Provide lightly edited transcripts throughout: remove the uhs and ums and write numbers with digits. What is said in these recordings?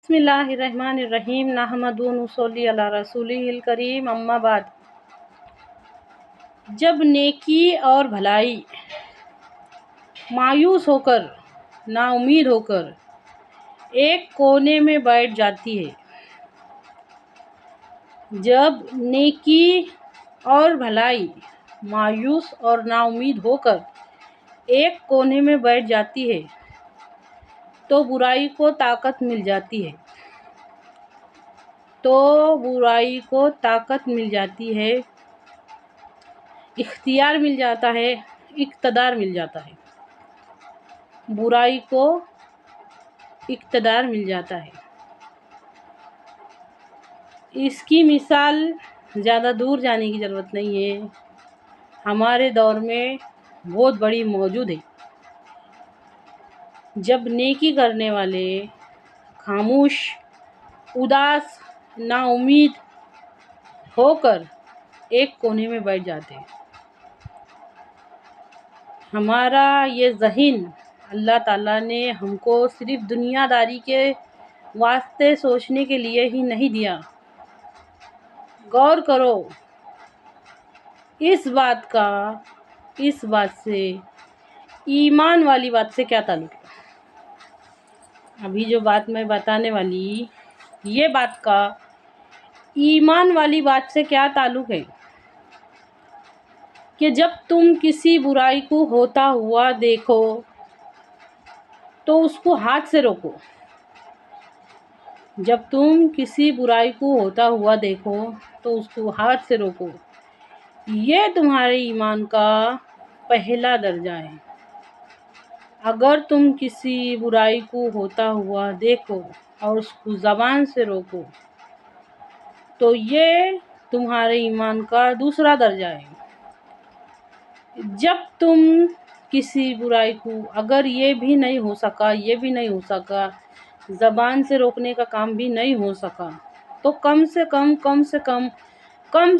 بسم اللہ الرحمن الرحیم نحمد و نصلی علی رسولہ الکریم اما بعد۔ جب نیکی اور بھلائی مایوس ہو کر، نا امید ہو کر ایک کونے میں بیٹھ جاتی ہے، جب نیکی اور بھلائی مایوس اور نا امید ہو کر ایک کونے میں بیٹھ جاتی ہے تو برائی کو طاقت مل جاتی ہے، اختیار مل جاتا ہے، اقتدار مل جاتا ہے، برائی کو اقتدار مل جاتا ہے۔ اس کی مثال زیادہ دور جانے کی ضرورت نہیں ہے، ہمارے دور میں بہت بڑی موجود ہے۔ جب نیکی کرنے والے خاموش، اداس، نا امید ہو کر ایک کونے میں بیٹھ جاتے ہیں، ہمارا یہ ذہن اللہ تعالیٰ نے ہم کو صرف دنیا داری کے واسطے سوچنے کے لیے ہی نہیں دیا۔ غور کرو اس بات سے ایمان والی بات سے کیا تعلق ہے؟ ابھی جو بات میں بتانے والی یہ بات کا ایمان والی بات سے کیا تعلق ہے کہ جب تم کسی برائی کو ہوتا ہوا دیکھو تو اس کو ہاتھ سے روکو۔ جب تم کسی برائی کو ہوتا ہوا دیکھو تو اس کو ہاتھ سے روکو، یہ تمہارے ایمان کا پہلا درجہ ہے۔ اگر تم کسی برائی کو ہوتا ہوا دیکھو اور اس کو زبان سے روکو تو یہ تمہارے ایمان کا دوسرا درجہ ہے۔ جب تم کسی برائی کو اگر یہ بھی نہیں ہو سکا، زبان سے روکنے کا کام بھی نہیں ہو سکا، تو کم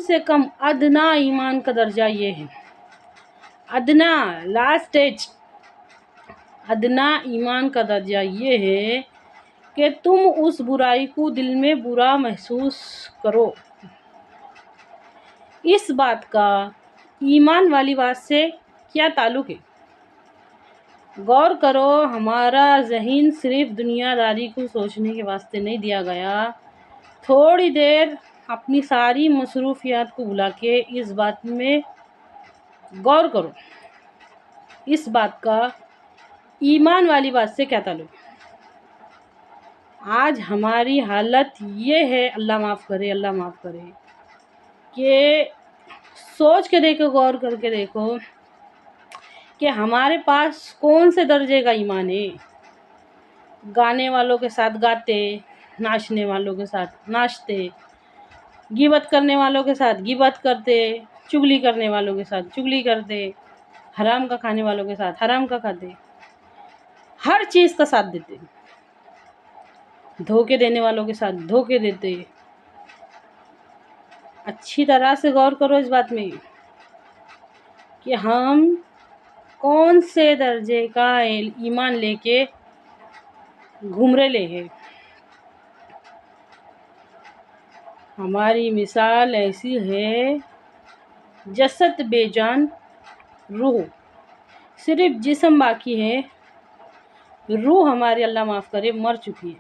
سے کم ادنا ایمان کا درجہ یہ ہے، ادنا ایمان کا درجہ یہ ہے کہ تم اس برائی کو دل میں برا محسوس کرو۔ اس بات کا ایمان والی بات سے کیا تعلق ہے؟ غور کرو، ہمارا ذہن صرف دنیا داری کو سوچنے کے واسطے نہیں دیا گیا۔ تھوڑی دیر اپنی ساری مصروفیات کو بھلا کے اس بات میں غور کرو، اس بات کا ایمان والی بات سے کیا تعلق ہے؟ آج ہماری حالت یہ ہے، اللہ معاف کرے، کہ سوچ کے دیکھو، غور کر کے دیکھو کہ ہمارے پاس کون سے درجے کا ایمان ہے۔ گانے والوں کے ساتھ گاتے، ناچنے والوں کے ساتھ ناچتے، غیبت کرنے والوں کے ساتھ غیبت کرتے، چغلی کرنے والوں کے ساتھ چغلی کرتے، حرام کا کھانے والوں کے ساتھ حرام کا کھاتے، ہر چیز کا ساتھ دیتے، دھوکے دینے والوں کے ساتھ دھوکے دیتے۔ اچھی طرح سے غور کرو اس بات میں کہ ہم کون سے درجے کا ایمان لے کے گھوم رہے ہیں۔ ہماری مثال ایسی ہے، جسد بے جان، روح صرف جسم باقی ہے، روح ہماری اللہ معاف کرے مر چکی ہے،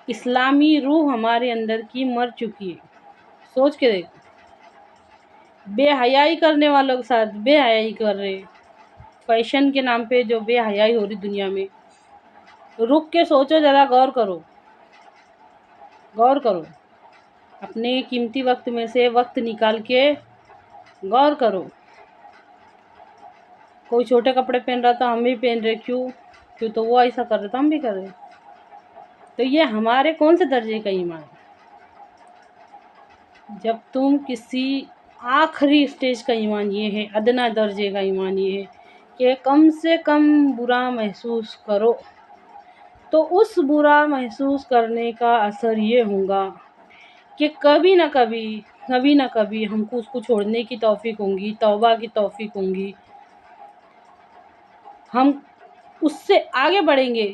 اسلامی روح ہمارے اندر کی مر چکی ہے۔ سوچ کے دیکھو، بے حیائی کرنے والوں کے ساتھ بے حیائی کر رہے، فیشن کے نام پہ جو بے حیائی ہو رہی دنیا میں، رک کے سوچو، ذرا غور کرو، اپنے قیمتی وقت میں سے وقت نکال کے غور کرو۔ کوئی چھوٹے کپڑے پہن رہا تھا، ہم بھی پہن رہے، کیوں تو وہ ایسا کر رہا تھا، ہم بھی کر رہے، تو یہ ہمارے کون سے درجے کا ایمان ہے؟ جب تم کسی آخری سٹیج کا ایمان یہ ہے، ادنا درجے کا ایمان یہ ہے کہ کم سے کم برا محسوس کرو، تو اس برا محسوس کرنے کا اثر یہ ہوگا کہ کبھی نہ کبھی ہم کو اس کو چھوڑنے کی توفیق ہوگی، توبہ کی توفیق ہوگی، ہم اس سے آگے بڑھیں گے